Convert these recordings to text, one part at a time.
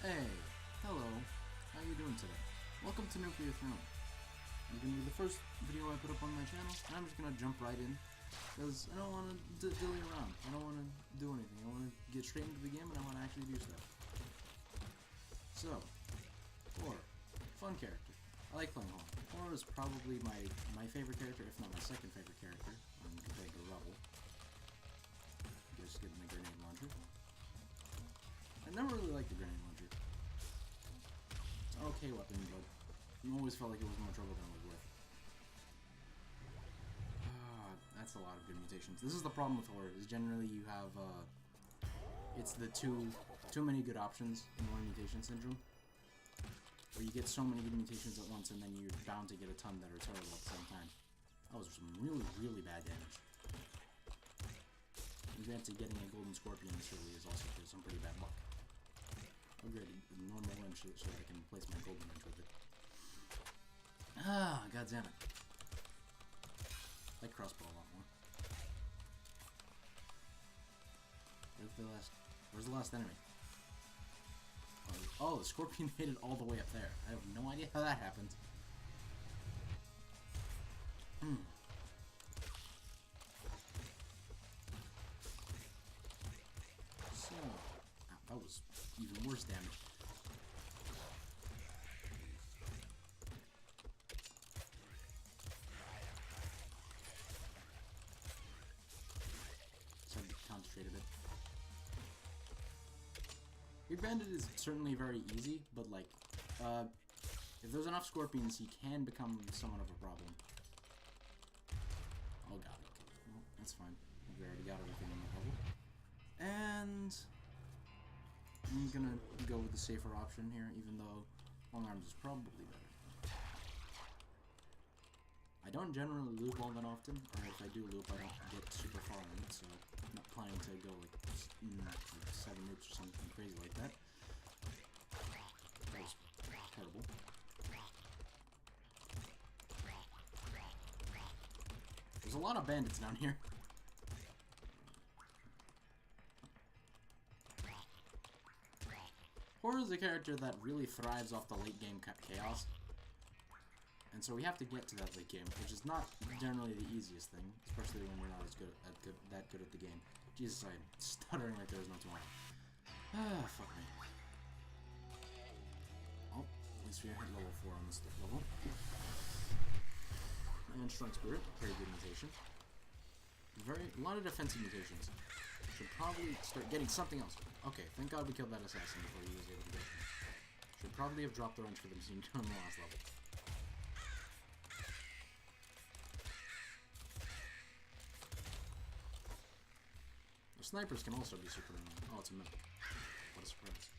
Hey, hello, how you doing today? Welcome to Nuclear Throne. You're gonna be the first video I put up on my channel, and I'm just gonna jump right in, because I don't want to dilly around. I don't want to do anything. I want to get straight into the game, and I want to actually do stuff. So, Horror. Fun character. I like playing Horror. Horror is probably my favorite character, if not my second favorite character, compared to Rebel. Just getting the grenade launcher. I never really liked the grenade launcher. It's an okay weapon, but I always felt like it was more trouble than it was worth. That's a lot of good mutations. This is the problem with Horror, is generally you have, it's the too many good options in one mutation syndrome. Where you get so many good mutations at once, and then you're bound to get a ton that are terrible at the same time. That was some really, really bad damage. And granted, getting a golden scorpion this early is also some pretty bad luck. I'll get a normal wrench so that I can replace my golden wrench with it. Ah, goddammit. I like crossbow a lot more. Where's the last enemy? Oh, the scorpion made it all the way up there. I have no idea how that happened. So, that was even worse damage. Just had to concentrate a bit. Your bandit is certainly very easy, but like, if there's enough scorpions, he can become somewhat of a problem. Oh god, okay. Well, that's fine. We already got everything on the level. And I'm gonna go with the safer option here, even though long arms is probably better. I don't generally loop all that often, or if I do loop, I don't get super far in it, so I'm not planning to go like 7 loops or something crazy like that. That was terrible. There's a lot of bandits down here. Horror is a character that really thrives off the late game chaos. And so we have to get to that late game, which is not generally the easiest thing, especially when we're not as that good at the game. Jesus, I'm stuttering like there was no tomorrow. Ah, fuck me. Oh, at least we hit level 4 on this level. And Strong Spirit, very good mutation. A lot of defensive mutations. Should probably start getting something else. Okay, thank God we killed that assassin before he was able to get me. Should probably have dropped the wrench for the machine gun on the last level. The snipers can also be super annoying. Oh, it's a minute. What a surprise.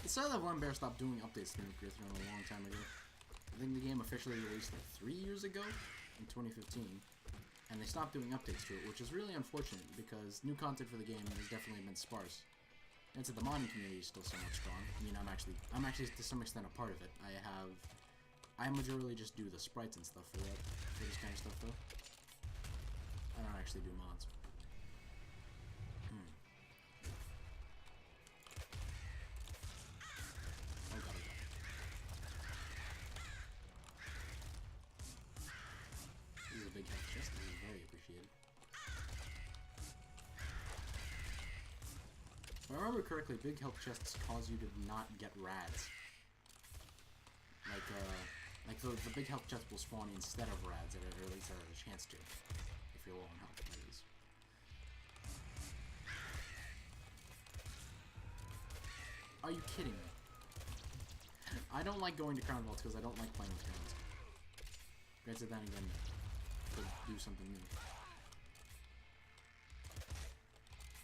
It's sad that One Bear stopped doing updates to Nuclear Throne a long time ago. I think the game officially released like 3 years ago, in 2015, and they stopped doing updates to it, which is really unfortunate because new content for the game has definitely been sparse. And so the modding community is still somewhat strong. I mean, I'm actually to some extent a part of it. I majorly just do the sprites and stuff for this kind of stuff though. I don't actually do mods. Oh god. This is a big health chest. This is very appreciated. If I remember correctly, big health chests cause you to not get rads. Like the big health chest will spawn instead of rads, or at least have a chance to. If you're low on health, that is. Are you kidding me? I don't like going to Crown Vaults because I don't like playing with crowns. Granted, then again, could do something new.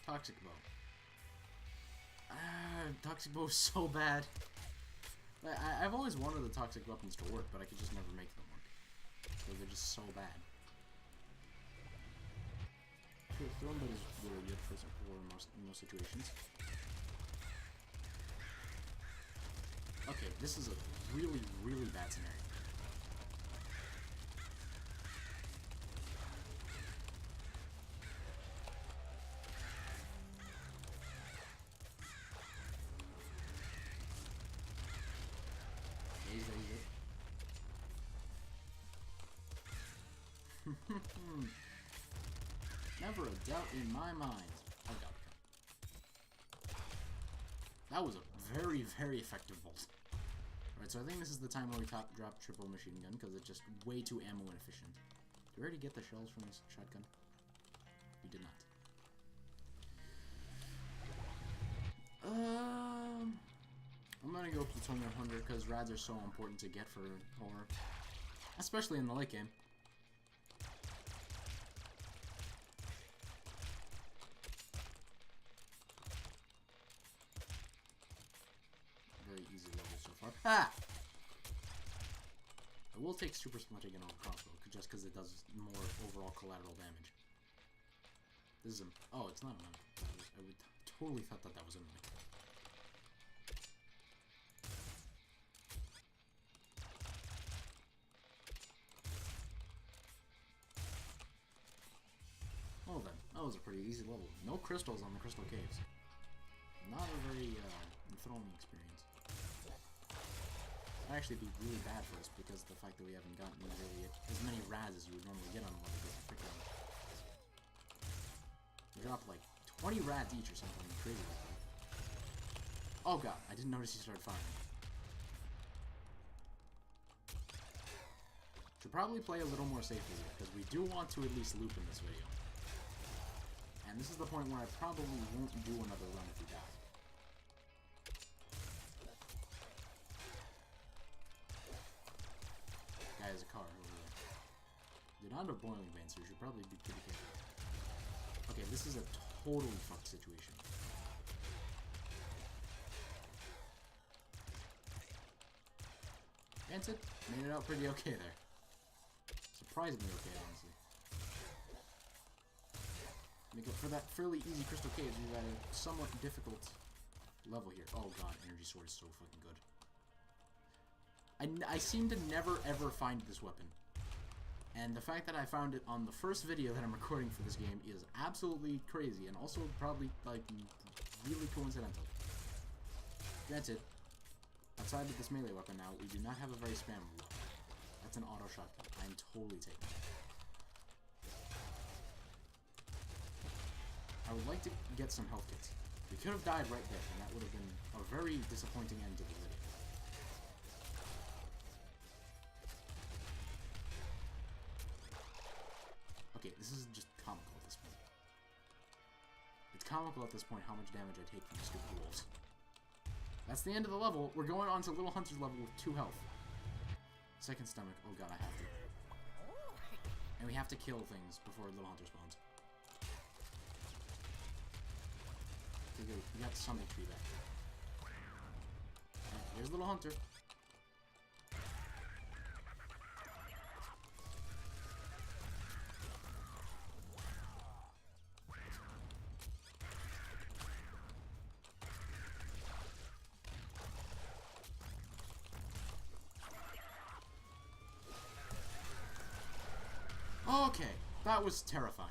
Toxic Bow. Toxic Bow is so bad. I've always wanted the toxic weapons to work, but I could just never make them work. Because they're just so bad. Throwing Bed is really good for in most situations. Okay, this is a really, really bad scenario. Never a doubt in my mind. Oh god. That was a very, very effective bolt. Alright, so I think this is the time where we drop triple machine gun, because it's just way too ammo inefficient. Did we already get the shells from this shotgun? We did not. I'm gonna go Plutonium Hunter, because rads are so important to get for horror. Especially in the late game. Very easy level so far. Ah! I will take Super Splinter again on crossbow, just because it does more overall collateral damage. This is a... Oh, it's not a knife. I would totally thought that that was a knife. Well then, that was a pretty easy level. No crystals on the crystal caves. Not a very enthralling experience. That'd actually be really bad for us because of the fact that we haven't gotten really as many rads as you would normally get on one because of freaking... We dropped like 20 rads each or something crazy like that. Oh god, I didn't notice he started firing. Should probably play a little more safely here because we do want to at least loop in this video. And this is the point where I probably won't do another run if we die. Guy has a car over there. You're not a boiling vein, so you should probably be pretty careful. Okay, this is a totally fucked situation. Answered? Made it out pretty okay there. Surprisingly okay, honestly. Make up for that fairly easy crystal cave, we've got a somewhat difficult level here. Oh god, energy sword is so fucking good. I seem to never ever find this weapon. And the fact that I found it on the first video that I'm recording for this game is absolutely crazy, and also probably, like, really coincidental. Granted, outside of this melee weapon now, we do not have a very spammable weapon. That's an auto shotgun. I am totally taking it. I would like to get some health kits. We could have died right there, and that would have been a very disappointing end to the video. Okay, this is just comical at this point. It's comical at this point how much damage I take from stupid wolves. That's the end of the level. We're going on to Little Hunter's level with 2 health. Second stomach. Oh god, I have to. And we have to kill things before Little Hunter spawns. Okay, good. We got some HP back. Right, here's Little Hunter. Okay, that was terrifying.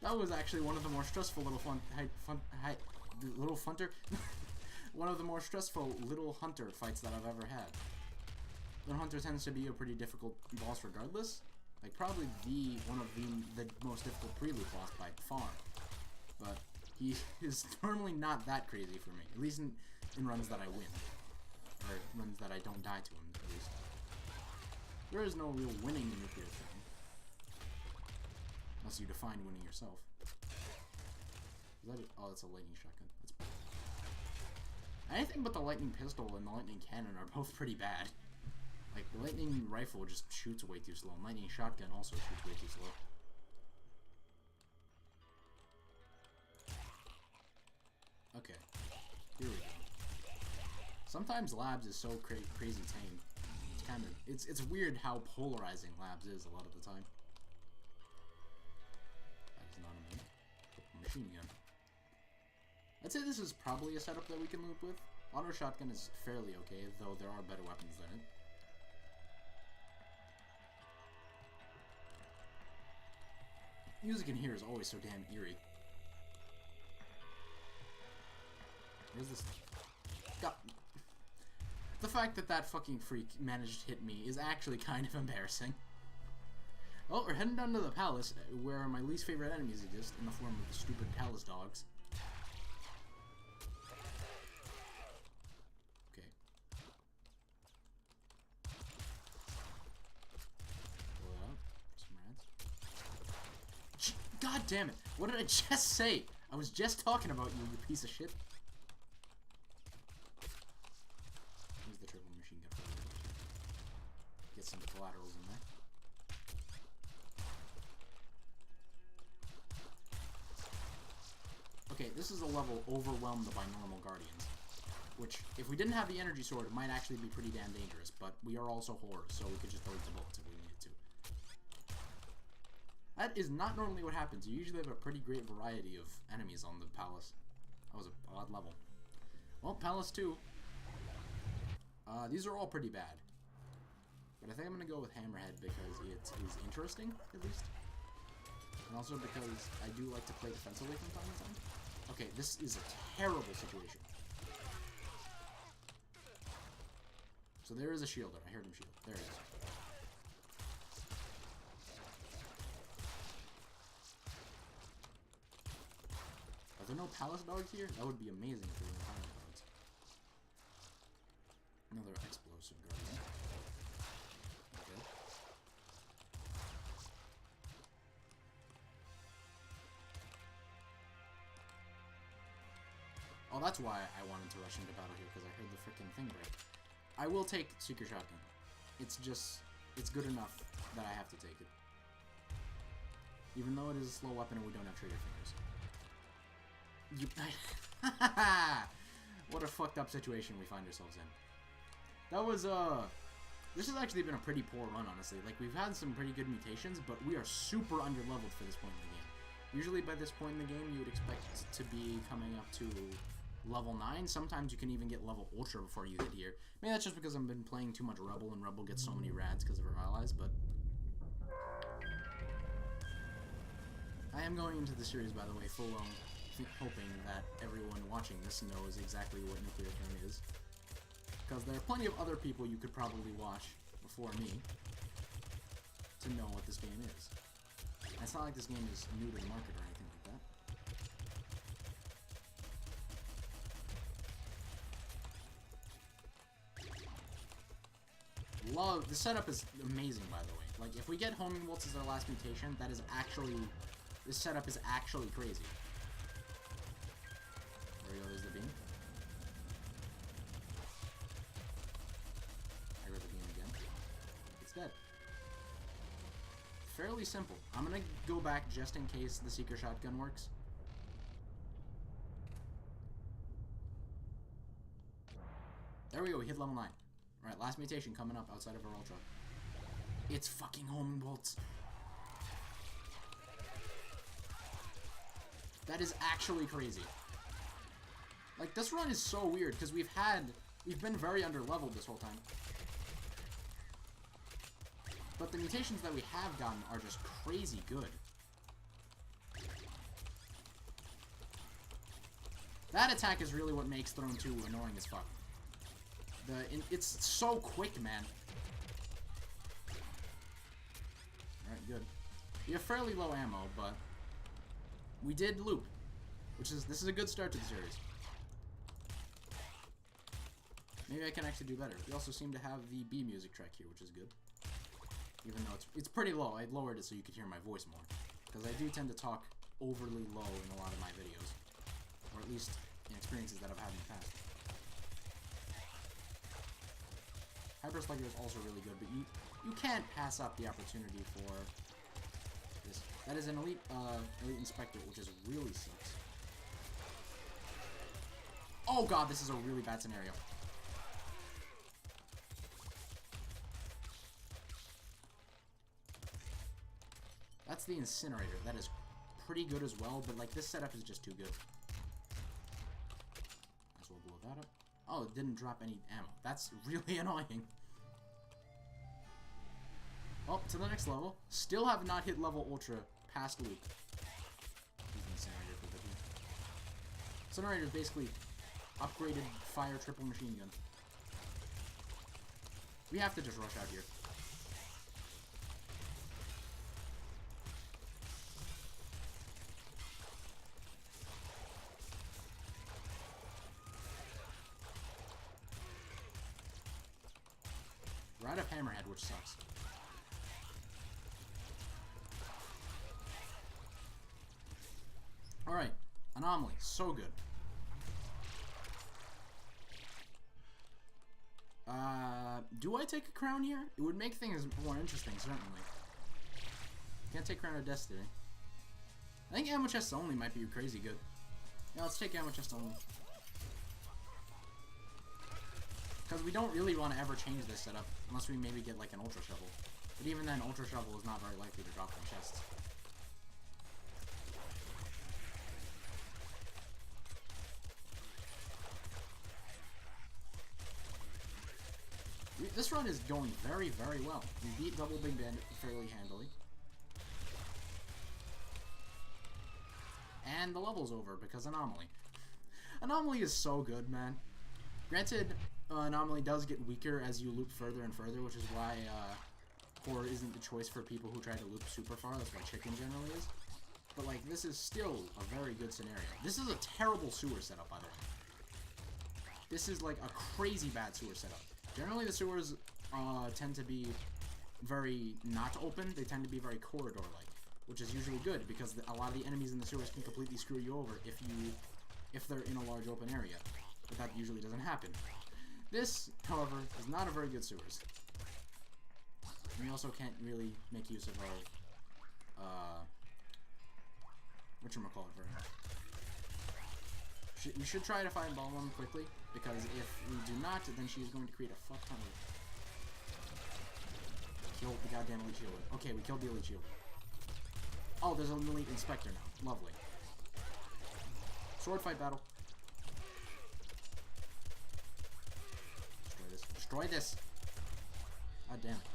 That was actually one of the more stressful little little hunter, one of the more stressful Little Hunter fights that I've ever had. Little Hunter tends to be a pretty difficult boss regardless, like probably one of the most difficult prelude boss by far. But he is normally not that crazy for me, at least in runs that I win. Or runs that I don't die to him, at least. There is no real winning in nuclear thing. Unless you define winning yourself. Is that oh, that's a lightning shotgun. That's bad. Anything but the lightning pistol and the lightning cannon are both pretty bad. Like, the lightning rifle just shoots way too slow, and lightning shotgun also shoots way too slow. Okay. Here we go. Sometimes Labs is so crazy tame. It's kind of... It's weird how polarizing Labs is a lot of the time. That is not a machine gun. I'd say this is probably a setup that we can loop with. Auto shotgun is fairly okay, though there are better weapons than it. Music in here is always so damn eerie. Where's this? God. The fact that that fucking freak managed to hit me is actually kind of embarrassing. Well, we're heading down to the palace, where my least favorite enemies exist, in the form of the stupid palace dogs. Okay. Pull it out. Some rats. God damn it! What did I just say? I was just talking about you, you piece of shit. Use the triple machine gun for that. Get some collaterals in there. Okay, this is a level overwhelmed by normal guardians. Which, if we didn't have the energy sword, it might actually be pretty damn dangerous. But we are also horrors, so we could just dodge the bullets if we needed to. That is not normally what happens. You usually have a pretty great variety of enemies on the palace. That was an odd level. Well, palace 2. These are all pretty bad. But I think I'm going to go with Hammerhead because it is interesting, at least. And also because I do like to play defensively from time to time. Okay, this is a terrible situation. So there is a shielder. I heard him shield. There it is. Are there no palace dogs here? That would be amazing if there were no palace dogs. Another explosive guardian. Okay. Oh, that's why I wanted to rush into battle here, because I heard the frickin' thing break. I will take Seeker Shotgun. It's just, it's good enough that I have to take it. Even though it is a slow weapon and we don't have trigger fingers. What a fucked up situation we find ourselves in. That was, this has actually been a pretty poor run, honestly. Like, we've had some pretty good mutations, but we are super under-leveled for this point in the game. Usually by this point in the game, you would expect to be coming up to level 9. Sometimes you can even get level Ultra before you hit here. Maybe that's just because I've been playing too much Rebel, and Rebel gets so many rads because of her allies, but... I am going into the series, by the way, full on, hoping that everyone watching this knows exactly what Nuclear Throne is. Because there are plenty of other people you could probably watch before me to know what this game is. And it's not like this game is new to the market or anything like that. The setup is amazing, by the way. Like, if we get Homing Bolts as our last mutation, that is actually... This setup is actually crazy. There we go, there's the beam. I heard the beam again. It's dead. Fairly simple. I'm gonna go back just in case the Seeker Shotgun works. There we go, we hit level 9. Alright, last mutation coming up outside of our Ultra. It's fucking Homing Bolts. That is actually crazy. Like, this run is so weird, because we've been very under-leveled this whole time. But the mutations that we have gotten are just crazy good. That attack is really what makes Throne 2 annoying as fuck. It's so quick, man. Alright, good. We have fairly low ammo, but we did loop. This is a good start to the series. Maybe I can actually do better. We also seem to have the B music track here, which is good. Even though it's pretty low. I lowered it so you could hear my voice more. Because I do tend to talk overly low in a lot of my videos. Or at least in experiences that I've had in the past. Hyper Slugger is also really good, but you can't pass up the opportunity for this. That is an elite inspector, which is really sucks. Oh god, this is a really bad scenario. That's the incinerator. That is pretty good as well, but like this setup is just too good. Might as well blow that up. Oh, it didn't drop any ammo. That's really annoying. Oh, to the next level. Still have not hit level Ultra past loop. Incinerator for the Incinerator is basically upgraded fire triple machine gun. We have to just rush out here. We're out of Hammerhead, which sucks. Alright, Anomaly, so good. Do I take a crown here? It would make things more interesting, certainly. Can't take Crown of Destiny. I think Ammo Chest only might be crazy good. Yeah, let's take Ammo Chest only. Because we don't really want to ever change this setup, unless we maybe get like an Ultra Shovel. But even then, Ultra Shovel is not very likely to drop from chests. This run is going very, very well. We beat Double Big Bandit fairly handily. And the level's over because Anomaly. Anomaly is so good, man. Granted, Anomaly does get weaker as you loop further and further, which is why Horror isn't the choice for people who try to loop super far. That's why Chicken generally is. But, like, this is still a very good scenario. This is a terrible sewer setup, by the way. This is, like, a crazy bad sewer setup. Generally, the sewers tend to be very not open. They tend to be very corridor-like, which is usually good because a lot of the enemies in the sewers can completely screw you over if they're in a large open area. But that usually doesn't happen. This, however, is not a very good sewers. And we also can't really make use of our whatchamacallit very much. We should try to find Ballum quickly, because if we do not, then she is going to create a fuck ton of... Kill the goddamn Elite Shielder. Okay, we killed the Elite Shielder. Oh, there's an Elite Inspector now. Lovely. Sword fight battle. Destroy this. Destroy this! God damn it.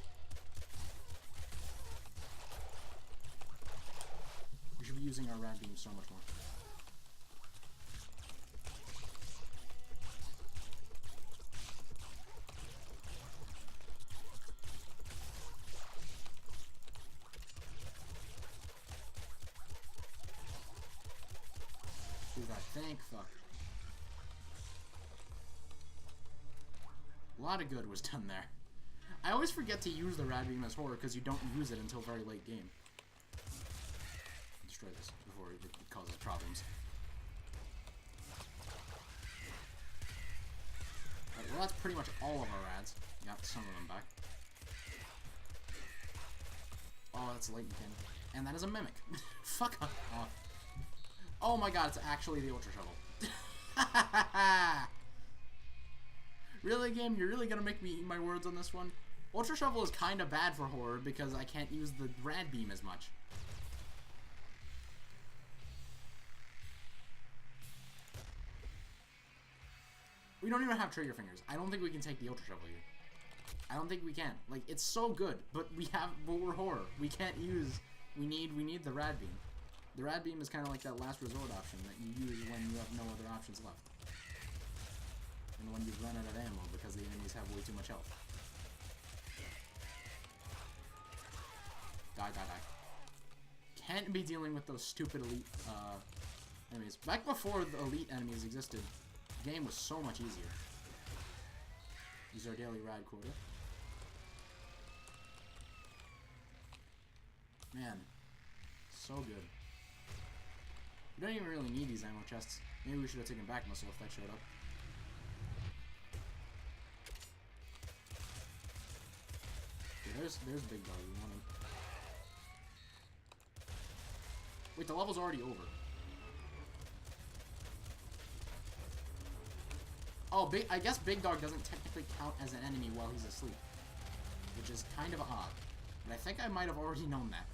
We should be using our Rad Beam so much more. Thank fuck. A lot of good was done there. I always forget to use the Rad Beam as Horror because you don't use it until very late game. Destroy this before it causes problems. Alright, well that's pretty much all of our Rads. Got some of them back. Oh, that's a Lightning Cannon. And that is a Mimic. Fuck off. Oh my god, it's actually the Ultra Shovel. Really, game? You're really gonna make me eat my words on this one? Ultra Shovel is kinda bad for Horror because I can't use the Rad Beam as much. We don't even have trigger fingers. I don't think we can take the Ultra Shovel here. I don't think we can. Like, it's so good, but we're Horror. We can't use... We need the Rad Beam. The Rad Beam is kind of like that last resort option that you use when you have no other options left. And when you've run out of ammo because the enemies have way too much health. Die, die, die. Can't be dealing with those stupid elite enemies. Back before the elite enemies existed, the game was so much easier. Use our daily rad quota. Man, so good. We don't even really need these ammo chests. Maybe we should have taken back muscle if that showed up. Okay, there's Big Dog. We want him. Wait, the level's already over. Oh, I guess Big Dog doesn't technically count as an enemy while he's asleep, which is kind of odd. But I think I might have already known that.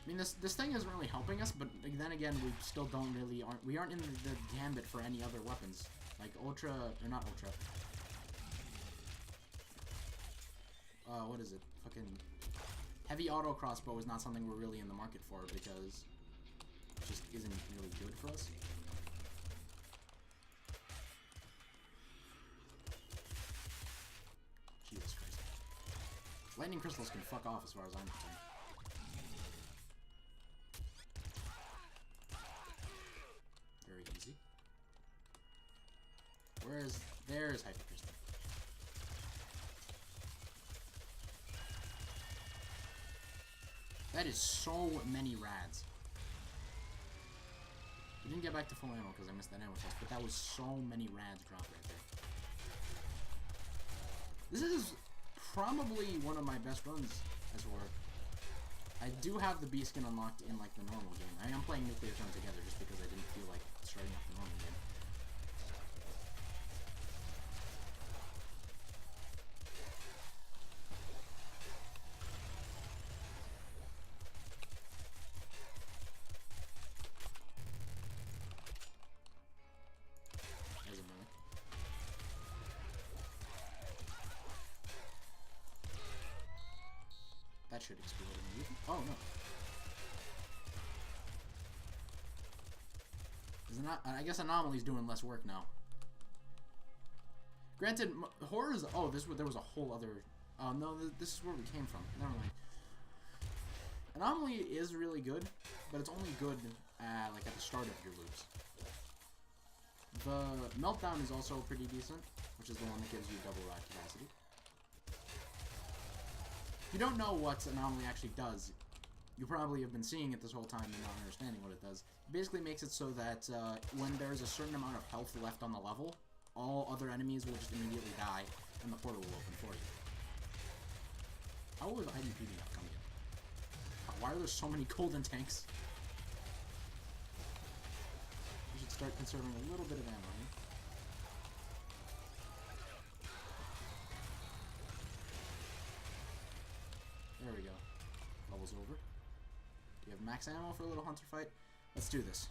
I mean, this thing isn't really helping us, but then again, we still we aren't in the gambit for any other weapons. Like Ultra, or not Ultra. What is it? Fucking heavy auto crossbow is not something we're really in the market for because it just isn't really good for us. Lightning crystals can fuck off as far as I'm concerned. Very easy. There's Hyper Crystal. That is so many rads. We didn't get back to full ammo because I missed that ammo test, but that was so many rads dropped right there. This is probably one of my best runs as far. I do have the B skin unlocked in like the normal game. I am playing Nuclear Throne together just because I didn't feel like starting off the normal game. There's a mimic. That should explode immediately. Oh no. I guess Anomaly's doing less work now. Granted, horrors. Oh, there was a whole other. Oh no, this is where we came from. Never mind. Anomaly is really good, but it's only good like at the start of your loops. The Meltdown is also pretty decent, which is the one that gives you double rod capacity. If you don't know what Anomaly actually does, you probably have been seeing it this whole time and not understanding what it does. It basically makes it so that when there's a certain amount of health left on the level, all other enemies will just immediately die, and the portal will open for you. How was IDP not coming in? Why are there so many golden tanks? We should start conserving a little bit of ammo here. There we go. Level's over. Do you have max ammo for a little hunter fight? Let's do this.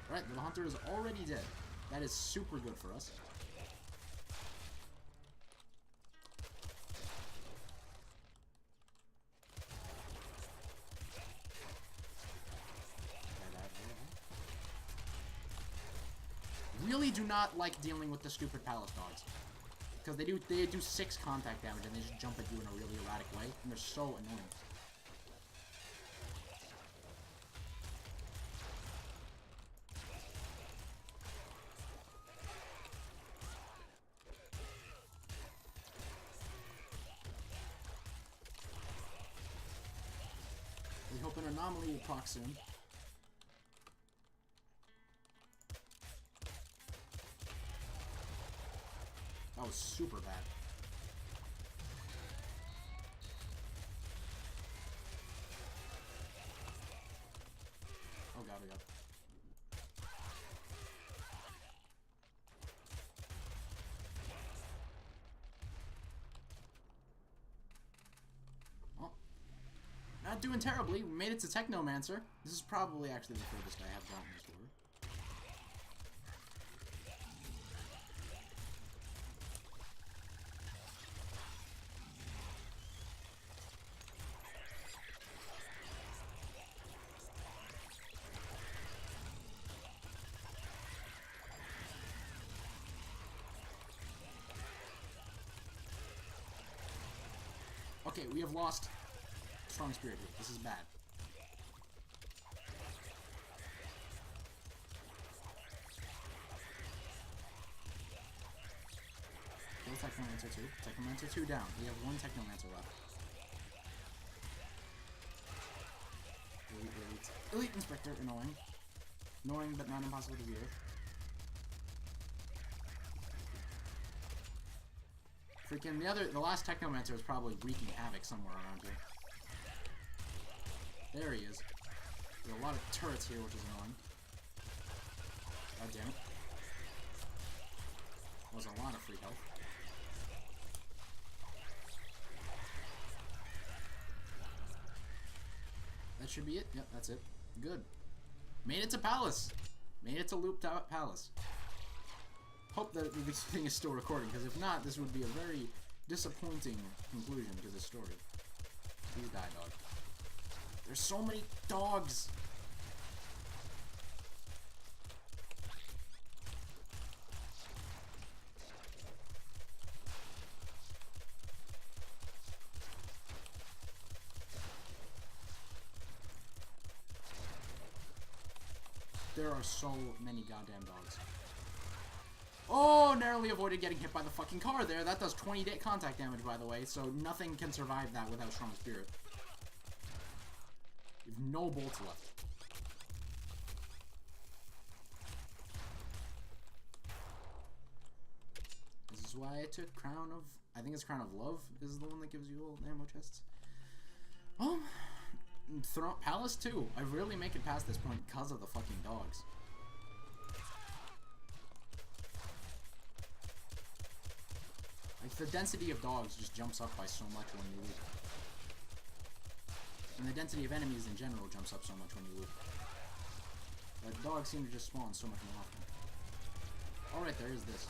Alright, little hunter is already dead. That is super good for us. Really do not like dealing with the stupid palace dogs. Because they do 6 contact damage and they just jump at you in a really erratic way, and they're so annoying. We hope an Anomaly will proc soon. That was super bad. Oh god, oh god. Well, not doing terribly. We made it to Technomancer. This is probably actually the furthest I have gotten this door. Okay, we have lost strong spirit here. This is bad. Kill Technomancer 2. Technomancer 2 down. We have 1 Technomancer left. Elite Inspector, annoying. Annoying, but not impossible to deal with. Freaking the last Technomancer is probably wreaking havoc somewhere around here. There he is. There's a lot of turrets here, which is annoying. God damn it. That was a lot of free health. That should be it. Yep, that's it. Good. Made it to Palace. Made it to Loop Palace. Hope that this thing is still recording, because if not, this would be a very disappointing conclusion to this story. Please die, dog. There's so many dogs! are so many goddamn dogs. Oh, narrowly avoided getting hit by the fucking car there. That does 20 contact damage, by the way, so nothing can survive that without Strong Spirit. You have no bolts left. This is why I took Crown of... I think it's Crown of Love is the one that gives you all ammo chests. Well, Palace too. I rarely make it past this point because of the fucking dogs. Like, the density of dogs just jumps up by so much when you loot. And the density of enemies in general jumps up so much when you loot. But dogs seem to just spawn so much more often. Alright, there is this.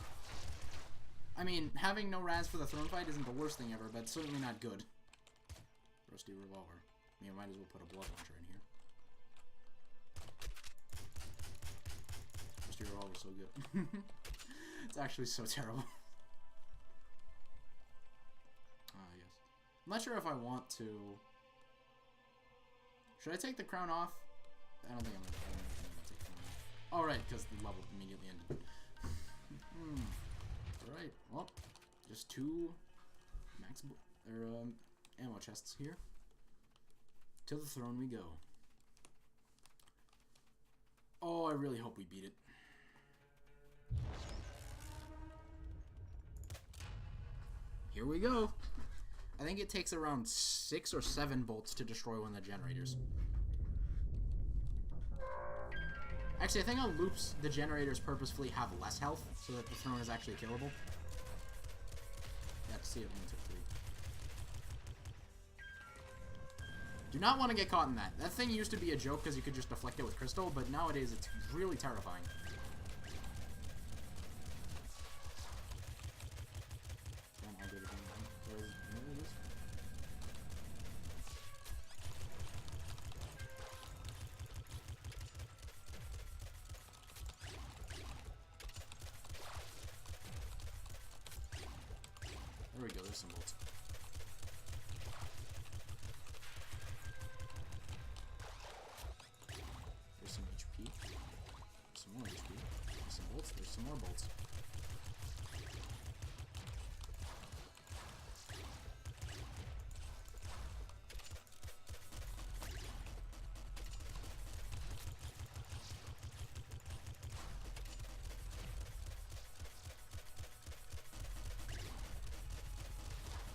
I mean, having no Raz for the throne fight isn't the worst thing ever, but certainly not good. Rusty revolver. I mean, I might as well put a blood launcher in here. Rusty revolver's so good. It's actually so terrible. Yes. I'm not sure if I want to... Should I take the crown off? I don't think I'm gonna take the crown off. Alright, because the level immediately ended. Alright, well, just 2 max ammo chests here. To the throne we go. Oh, I really hope we beat it. Here we go. I think it takes around 6 or 7 bolts to destroy one of the generators. Actually, I think on loops, the generators purposefully have less health, so that the throne is actually killable. You have to see it when it took 3. Do not want to get caught in that. That thing used to be a joke because you could just deflect it with crystal, but nowadays it's really terrifying. There we go, there's some bolts. There's some HP. There's some more HP. There's some bolts. There's some more bolts.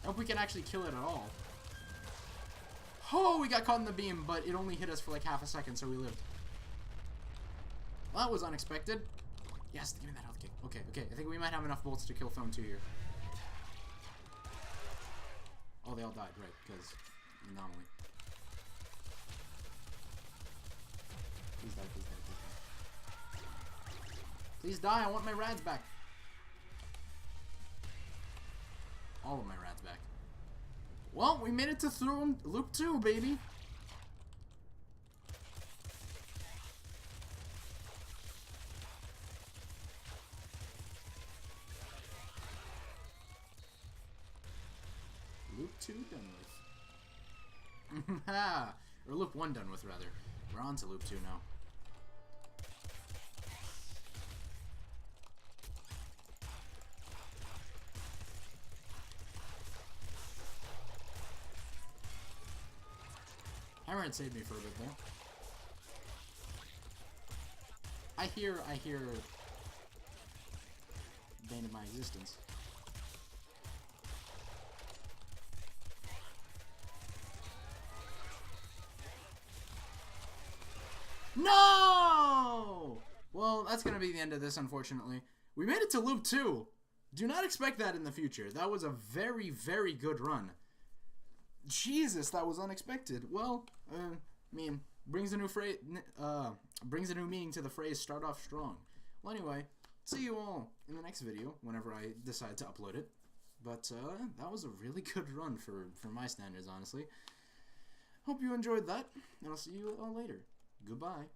I hope we can actually kill it at all. Oh, we got caught in the beam, but it only hit us for like half a second, so we lived. Well, that was unexpected. Yes, give me that health kick. Okay, okay. I think we might have enough bolts to kill Throne 2 here. Oh, they all died, right, because anomaly. Please die, please die, please die. Please die, I want my rads back. All of my rats back. Well, we made it to Throne Loop 2, baby. Loop 2 done with. Or Loop 1 done with, rather. We're on to Loop 2 now. Hammerhead saved me for a bit there. I hear bane of my existence. No! Well, that's gonna be the end of this, unfortunately. We made it to Loop 2. Do not expect that in the future. That was a very, very good run. Jesus, that was unexpected. Well, I mean, brings a new phrase, brings a new meaning to the phrase "start off strong." Well, anyway, see you all in the next video whenever I decide to upload it. But that was a really good run for my standards, honestly. Hope you enjoyed that, and I'll see you all later. Goodbye.